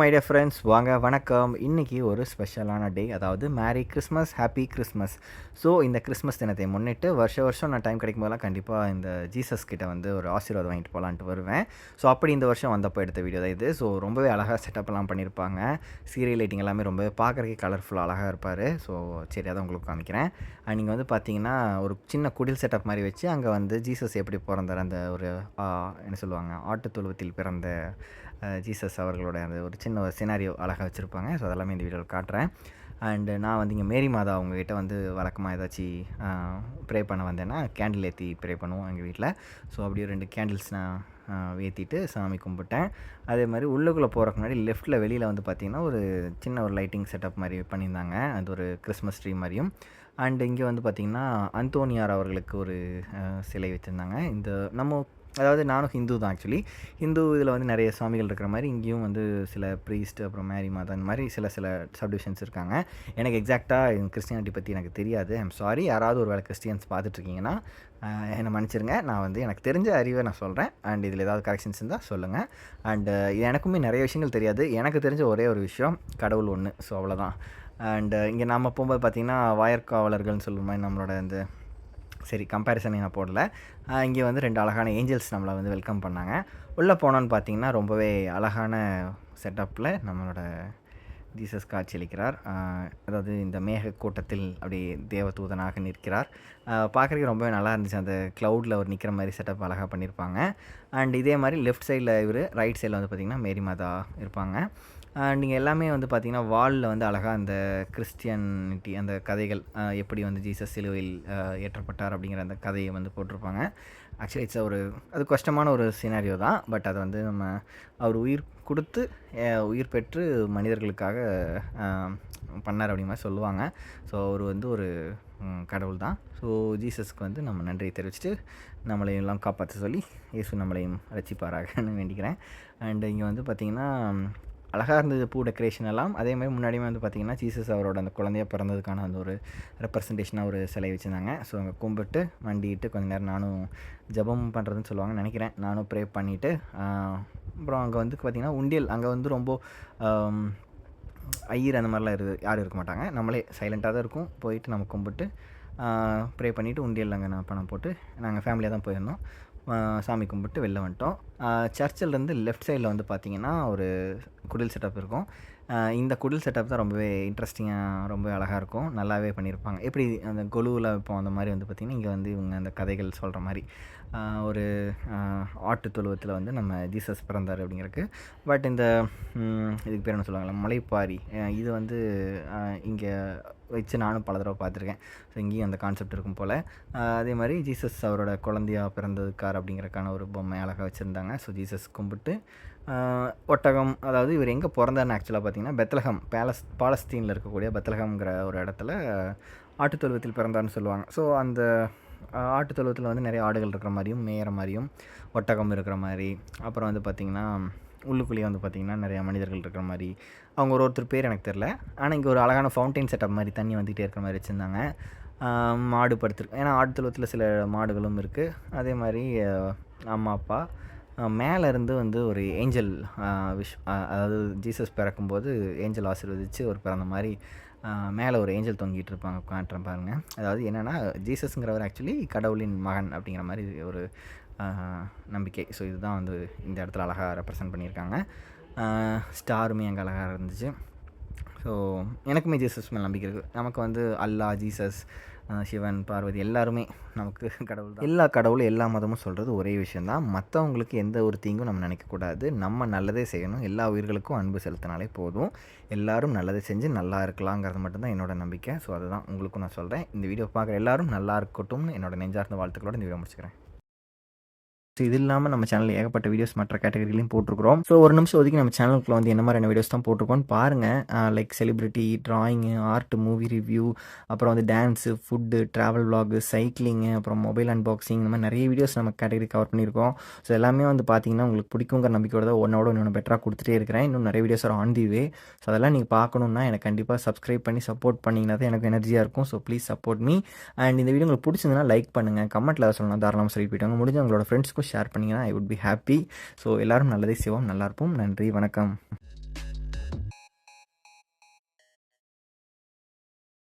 My dear friends, வாங்க வணக்கம். இன்றைக்கி ஒரு ஸ்பெஷலான டே, அதாவது merry Christmas, happy Christmas. So இந்த கிறிஸ்மஸ் தினத்தை முன்னிட்டு வருஷம் நான் டைம் கிடைக்கும் போதெல்லாம் கண்டிப்பாக இந்த ஜீசஸ் கிட்ட வந்து ஒரு ஆசீர்வாதம் வாங்கிட்டு போகலான்ட்டு வருவேன். ஸோ அப்படி இந்த வருஷம் வந்தப்போ எடுத்த வீடியோ தான் இது. ஸோ ரொம்பவே அழகாக செட்டப்லாம் பண்ணியிருப்பாங்க. சீரியல் லைட்டிங் எல்லாமே ரொம்பவே பார்க்குறதுக்கு கலர்ஃபுல்லாக அழகாக இருப்பார். ஸோ சரி, அதான் உங்களுக்கு காமிக்கிறேன். நீங்கள் வந்து பார்த்தீங்கன்னா ஒரு சின்ன குடில் செட்டப் மாதிரி வச்சு அங்கே வந்து ஜீசஸ் எப்படி பிறந்தார், அந்த ஒரு என்ன சொல்லுவாங்க, ஆட்டு தொழுவத்தில் பிறந்த ஜீசஸ் அவர்களோட அந்த ஒரு சின்ன ஒரு சினாரியோ அழகாக வச்சுருப்பாங்க. ஸோ அதெல்லாமே இந்த வீடியோவில் காட்டுறேன். அண்டு நான் வந்து இங்கே மேரி மாதா அவங்ககிட்ட வந்து வழக்கமாக ஏதாச்சும் ப்ரே பண்ண வந்தேன்னா கேண்டில் ஏற்றி ப்ரே பண்ணுவோம் எங்கள் வீட்டில். ஸோ அப்படியே 2 கேண்டில்ஸ் நான் ஏற்றிட்டு சாமி கும்பிட்டேன். அதே மாதிரி உள்ளுக்குள்ளே போகிறக்கு முன்னாடி லெஃப்ட்டில் வெளியில் வந்து பார்த்திங்கன்னா ஒரு சின்ன ஒரு லைட்டிங் செட்டப் மாதிரி பண்ணியிருந்தாங்க. அது ஒரு கிறிஸ்மஸ் ட்ரீ மாதிரியும். அண்டு இங்கே வந்து பார்த்திங்கன்னா அந்தோனியார் அவர்களுக்கு ஒரு சிலை வச்சுருந்தாங்க. இந்த நம்ம அதாவது நானும் ஹிந்து தான் ஆக்சுவலி. ஹிந்து இதில் வந்து நிறைய சாமிகள் இருக்கிற மாதிரி இங்கேயும் வந்து சில ப்ரீஸ்ட், அப்புறம் மேரி மாதா, இந்த மாதிரி சில சப்டிவிஷன்ஸ் இருக்காங்க. எனக்கு எக்ஸாக்டாக கிறிஸ்டியானிட்டி பற்றி எனக்கு தெரியாது. I'm sorry. யாராவது ஒரு வேளை கிறிஸ்டியன்ஸ் பார்த்துட்ருக்கீங்கன்னா என்னை மன்னிச்சிருங்க. நான் வந்து எனக்கு தெரிஞ்ச அறிவை நான் சொல்கிறேன். அண்ட் இதில் ஏதாவது கரெக்ஷன்ஸ் இருந்தால் சொல்லுங்கள். அண்டு எனக்குமே நிறைய விஷயங்கள் தெரியாது. எனக்கு தெரிஞ்ச ஒரே ஒரு விஷயம், கடவுள் ஒன்று. ஸோ அவ்வளோதான். அண்டு இங்கே நம்ம போகும்போது பார்த்திங்கன்னா வாயர்காவலர்கள்னு சொல்லுற மாதிரி நம்மளோட இந்த சரி கம்பேரிசனே நான் போடல. இங்கே வந்து 2 அழகான ஏஞ்சல்ஸ் நம்மளை வந்து வெல்கம் பண்ணாங்க. உள்ளே போனோன்னு பார்த்தீங்கன்னா ரொம்பவே அழகான செட்டப்பில் நம்மளோட ஜீசஸ் காட்சியளிக்கிறார். அதாவது இந்த மேக கூட்டத்தில் அப்படி தேவதூதனாக நிற்கிறார். பார்க்குறதுக்கு ரொம்பவே நல்லா இருந்துச்சு. அந்த க்ளவுடில் அவர் நிற்கிற மாதிரி செட்டப் அழகாக பண்ணியிருப்பாங்க. அண்ட் இதே மாதிரி லெஃப்ட் சைடில் இவர், ரைட் சைடில் வந்து பார்த்திங்கன்னா மேரி மாதா இருப்பாங்க. நீங்கள் எல்லாமே வந்து பார்த்திங்கன்னா வாலில் வந்து அழகாக அந்த கிறிஸ்டியானிட்டி அந்த கதைகள், எப்படி வந்து ஜீசஸ் சிலுவையில் ஏற்றப்பட்டார் அப்படிங்கிற அந்த கதையை வந்து போட்டிருப்பாங்க. ஆக்சுவலி அது கஷ்டமான ஒரு சினாரியோ தான். பட் அதை வந்து அவர் உயிர் கொடுத்து உயிர் பெற்று மனிதர்களுக்காக பண்ணார் அப்படிங்கிற மாதிரி சொல்லுவாங்க. ஸோ அவர் வந்து ஒரு கடவுள் தான். ஸோ ஜீசஸ்க்கு வந்து நம்ம நன்றியை தெரிவிச்சுட்டு நம்மளையும் எல்லாம் காப்பாற்ற சொல்லி இயேசு நம்மளையும் ரட்சிப்பாராகன்னு வேண்டிக்கிறேன். அண்டு இங்கே வந்து பார்த்திங்கன்னா அழகாக இருந்தது பூ டெக்கரேஷன் எல்லாம். அதேமாதிரி முன்னாடியுமே வந்து பார்த்திங்கன்னா ஜீசஸ் அவரோட அந்த குழந்தையாக பிறந்ததுக்கான அந்த ஒரு ரெப்ரசன்டேஷனாக ஒரு சிலை வச்சுருந்தாங்க. ஸோ அங்கே கும்பிட்டு மண்டிட்டு கொஞ்சம் நேரம் நானும் ஜபம் பண்ணுறதுன்னு சொல்லுவாங்கன்னு நினைக்கிறேன். நானும் ப்ரே பண்ணிவிட்டு அப்புறம் அங்கே வந்து பார்த்திங்கன்னா உண்டியல், அங்கே வந்து ரொம்ப ஐயர் அந்த மாதிரிலாம் யாரும் இருக்க மாட்டாங்க. நம்மளே சைலண்ட்டாக தான் இருக்கும். போயிட்டு நம்ம கும்பிட்டு ப்ரே பண்ணிவிட்டு உண்டியல் அங்கே நான் பணம் போட்டு நாங்கள் ஃபேமிலியாக தான் போயிருந்தோம். சாமி கும்பிட்டு வெளில வந்துட்டோம். சர்ச்சிலேருந்து லெஃப்ட் சைடில் வந்து பார்த்திங்கன்னா ஒரு குடில் செட்டப் இருக்கும். இந்த குடில் செட்டப் தான் ரொம்பவே இன்ட்ரெஸ்டிங்காக, ரொம்ப அழகாக இருக்கும். நல்லாவே பண்ணியிருப்பாங்க. எப்படி அந்த கொலுவில் வைப்போம் அந்த மாதிரி வந்து பார்த்திங்கன்னா இங்கே வந்து இவங்க அந்த கதைகள் சொல்கிற மாதிரி ஒரு ஆட்டு தொழுவத்தில் வந்து நம்ம ஜீசஸ் பிறந்தார் அப்படிங்கிறதுக்கு. பட் இந்த இதுக்கு பேர் என்ன சொல்லுவாங்களா, மலைப்பாரி, இது வந்து இங்கே வச்சு நானும் பல தடவை பார்த்துருக்கேன். ஸோ இங்கேயும் அந்த கான்செப்ட் இருக்கும் போல். அதே மாதிரி ஜீசஸ் அவரோட குழந்தையாக பிறந்ததுக்கார் அப்படிங்கிறக்கான ஒரு பொம்மை அழகாக வச்சுருந்தாங்க. ஸோ ஜீசஸ் கும்பிட்டு ஒட்டகம், அதாவது இவர் எங்கே பிறந்தார்னு ஆக்சுவலாக பார்த்திங்கன்னா பெத்லஹம், பாலஸ்தீனில் இருக்கக்கூடிய பெத்லஹம்ங்கிற ஒரு இடத்துல ஆட்டுத்தொழுவத்தில் பிறந்தார்னு சொல்லுவாங்க. ஸோ அந்த ஆட்டுத்தொழுவத்தில் வந்து நிறைய ஆடுகள் இருக்கிற மாதிரியும் மேயிற மாதிரியும் ஒட்டகம் இருக்கிற மாதிரி, அப்புறம் வந்து பார்த்திங்கன்னா உள்ளுக்குள்ளேயே வந்து பார்த்திங்கன்னா நிறையா மனிதர்கள் இருக்கிற மாதிரி, அவங்க ஒருத்தர் பேர் எனக்கு தெரில. ஆனால் இங்கே ஒரு அழகான ஃபவுண்டைன் செட்டப் மாதிரி தண்ணி வந்துகிட்டே இருக்கிற மாதிரி வச்சுருந்தாங்க. மாடு படுத்துருக்கு, ஏன்னா ஆட்டுத்தொழுவத்தில் சில மாடுகளும் இருக்குது. அதே மாதிரி அம்மா அப்பா மேலேருந்து வந்து ஒரு ஏஞ்சல் அதாவது ஜீசஸ் பிறக்கும்போது ஏஞ்சல் ஆசீர்வதித்து ஒரு பிறந்த மாதிரி மேலே ஒரு ஏஞ்சல் தொங்கிட்டு இருப்பாங்க, காட்டுறேன் பாருங்கள். அதாவது என்னென்னா ஜீசஸ்ங்கிறவர் ஆக்சுவலி கடவுளின் மகன் அப்படிங்கிற மாதிரி ஒரு நம்பிக்கை. ஸோ இதுதான் வந்து இந்த இடத்துல அழகாக ரெப்ரசன்ட் பண்ணியிருக்காங்க. ஸ்டாருமே அங்கே அழகாக இருந்துச்சு. ஸோ எனக்குமே ஜீசஸ் மேலே நம்பிக்கை இருக்குது. நமக்கு வந்து அல்லா, ஜீசஸ், சிவன், பார்வதி எல்லாருமே நமக்கு கடவுள் தான். எல்லா கடவுளும் எல்லா மதமும் சொல்கிறது ஒரே விஷயந்தான். மற்றவங்களுக்கு எந்த ஒரு தீங்கும் நம்ம நினைக்கக்கூடாது. நம்ம நல்லதே செய்யணும். எல்லா உயிர்களுக்கும் அன்பு செலுத்தினாலே போதும். எல்லோரும் நல்லதை செஞ்சு நல்லா இருக்கலாங்கிறது மட்டும்தான் என்னோடய நம்பிக்கை. ஸோ அதுதான் உங்களுக்கும் நான் சொல்கிறேன். இந்த வீடியோ பார்க்குற எல்லோரும் நல்லா இருக்கட்டும்னு என்னோடய நெஞ்சார்ந்த வாழ்த்துக்களோடு இந்த வீடியோ முடிச்சுக்கிறேன். ஸோ இது இல்லாமல் நம்ம சேனலில் ஏகப்பட்ட வீடியோஸ் மற்ற கேட்டகரிலையும் போட்டிருக்கிறோம். ஸோ ஒரு நிமிஷம் ஒதுக்கி நம்ம சேனலுக்குள்ள வந்து என்ன மாதிரியான வீடியோஸ் தான் போட்டிருக்கோன்னு பாருங்கள். Like celebrity, drawing, art, movie review, அப்புறம் வந்து dance, food, travel vlog, cycling, அப்புறம் மொபைல் அன்பாக்சிங், இந்த மாதிரி நிறைய வீடியோஸ் நம்ம கேட்டகரி கவர் பண்ணியிருக்கோம். ஸோ எல்லாமே வந்து பார்த்தீங்கன்னா உங்களுக்கு பிடிக்குங்கிற நம்பிக்கையோட தான் ஒன்றோட இன்னொன்று பெட்டராக கொடுத்துட்டே இருக்கிறேன். இன்னும் நிறைய videos on the way. So அதெல்லாம் நீங்கள் பார்க்கணுன்னா எனக்கு கண்டிப்பாக சப்ஸ்கிரைப் பண்ணி சப்போர்ட் பண்ணிங்கன்னா தான் எனக்கு எனர்ஜியாக இருக்கும். So please support me. And இந்த வீடியோ உங்களுக்கு பிடிச்சிருந்தனா லைக் பண்ணுங்கள், கமெண்ட்டில் சொல்லலாம், தாராளமாக சொல்லி போயிட்டாங்க. முடிஞ்ச உங்களோட ஃப்ரெண்ட்ஸ்க்கும் ஷேர் பண்ணிங்கன்னா I would be happy. So எல்லோரும் நல்லதே செய்வோம், நல்லா இருப்போம். நன்றி, வணக்கம்.